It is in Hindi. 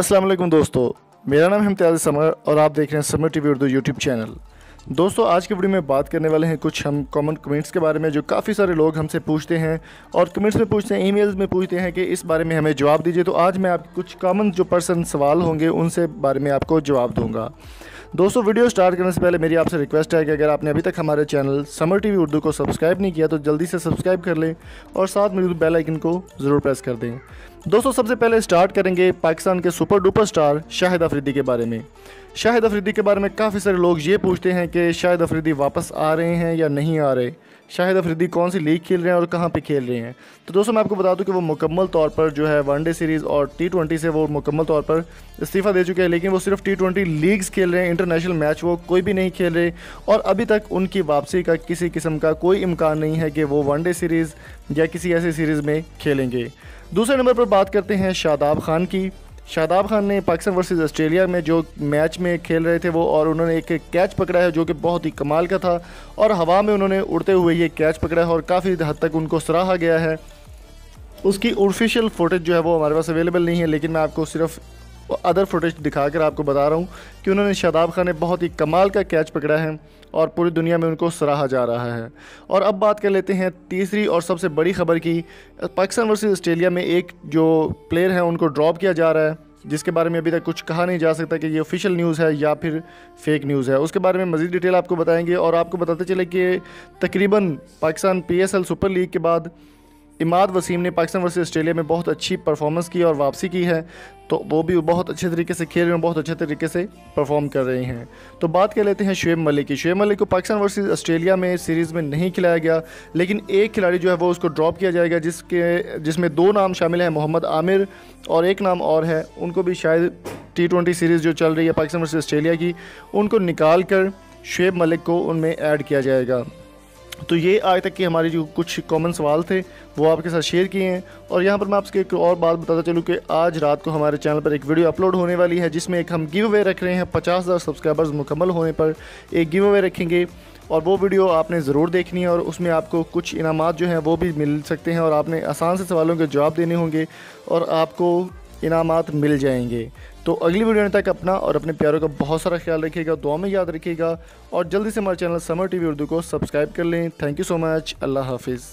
अस्सलाम वालेकुम दोस्तों, मेरा नाम है इम्तियाज़ समर और आप देख रहे हैं summer TV Urdu YouTube channel. दोस्तों, आज की वीडियो में बात करने वाले हैं कुछ हम कॉमन कमेंट्स के बारे में जो काफ़ी सारे लोग हमसे पूछते हैं और कमेंट्स में पूछते हैं, ईमेल्स में पूछते हैं कि इस बारे में हमें जवाब दीजिए। तो आज मैं आपके कुछ कॉमन जो पर्सन सवाल होंगे उनसे बारे में आपको जवाब दूँगा। दोस्तों, वीडियो स्टार्ट करने से पहले मेरी आपसे रिक्वेस्ट है कि अगर आपने अभी तक हमारे चैनल समर टीवी उर्दू को सब्सक्राइब नहीं किया तो जल्दी से सब्सक्राइब कर लें और साथ में बेल आइकन को ज़रूर प्रेस कर दें। दोस्तों, सबसे पहले स्टार्ट करेंगे पाकिस्तान के super duper star Shahid Afridi के बारे में। शाहिद अफरीदी के बारे में काफ़ी सारे लोग ये पूछते हैं कि शाहिद अफरीदी वापस आ रहे हैं या नहीं आ रहे, शाहिद अफरीदी कौन सी लीग खेल रहे हैं और कहाँ पे खेल रहे हैं। तो दोस्तों, मैं आपको बता दूं कि वो मुकम्मल तौर पर जो है वनडे सीरीज़ और T20 से वो मुकम्मल तौर पर इस्तीफ़ा दे चुके हैं, लेकिन वो सिर्फ T20 लीग्स खेल रहे हैं। इंटरनेशनल मैच वो कोई भी नहीं खेल रहे और अभी तक उनकी वापसी का किसी किस्म का कोई इम्कान नहीं है कि वो वनडे सीरीज़ या किसी ऐसी सीरीज़ में खेलेंगे। दूसरे नंबर पर बात करते हैं शादाब खान की। शादाब खान ने पाकिस्तान वर्सेस ऑस्ट्रेलिया में जो मैच में खेल रहे थे वो, और उन्होंने एक कैच पकड़ा है जो कि बहुत ही कमाल का था और हवा में उन्होंने उड़ते हुए ये कैच पकड़ा है और काफ़ी हद तक उनको सराहा गया है। उसकी ऑफिशियल फुटेज जो है वो हमारे पास अवेलेबल नहीं है, लेकिन मैं आपको सिर्फ अदर फुटेज दिखाकर आपको बता रहा हूँ कि उन्होंने शादाब खान ने बहुत ही कमाल का कैच पकड़ा है और पूरी दुनिया में उनको सराहा जा रहा है। और अब बात कर लेते हैं तीसरी और सबसे बड़ी खबर की। पाकिस्तान वर्सेस ऑस्ट्रेलिया में एक जो प्लेयर है उनको ड्रॉप किया जा रहा है, जिसके बारे में अभी तक कुछ कहा नहीं जा सकता कि ये ऑफिशियल न्यूज़ है या फिर फेक न्यूज़ है। उसके बारे में मज़ीद डिटेल आपको बताएंगे और आपको बताते चले कि तकरीबन पाकिस्तान PSL सुपर लीग के बाद इमाद वसीम ने पाकिस्तान वर्सेस ऑस्ट्रेलिया में बहुत अच्छी परफॉर्मेंस की और वापसी की है, तो वो भी बहुत अच्छे तरीके से खेल रहे हैं, बहुत अच्छे तरीके से परफॉर्म कर रहे हैं। तो बात कर लेते हैं शुएब मलिक की। शुएब मलिक को पाकिस्तान वर्सेस ऑस्ट्रेलिया में सीरीज़ में नहीं खिलाया गया, लेकिन एक खिलाड़ी जो है वो उसको ड्रॉप किया जाएगा जिसमें 2 नाम शामिल हैं, मोहम्मद आमिर और एक नाम और है। उनको भी शायद T20 सीरीज़ जो चल रही है पाकिस्तान वर्सेस ऑस्ट्रेलिया की, उनको निकाल कर शुएब मलिक को उनमें ऐड किया जाएगा। तो ये आज तक की हमारी जो कुछ कॉमन सवाल थे वो आपके साथ शेयर किए हैं। और यहाँ पर मैं आपसे एक और बात बताता चलूँ कि आज रात को हमारे चैनल पर एक वीडियो अपलोड होने वाली है जिसमें एक हम गिव अवे रख रहे हैं। 50,000 सब्सक्राइबर्स मुकम्मल होने पर एक गिव अवे रखेंगे और वो वीडियो आपने ज़रूर देखनी है और उसमें आपको कुछ इनामात जो हैं वो भी मिल सकते हैं और आपने आसान से सवालों के जवाब देने होंगे और आपको इनामात मिल जाएंगे। तो अगली वीडियो तक अपना और अपने प्यारों का बहुत सारा ख्याल रखिएगा, दुआ में याद रखिएगा और जल्दी से हमारे चैनल समर टीवी उर्दू को सब्सक्राइब कर लें। Thank you so much. अल्लाह हाफिज़।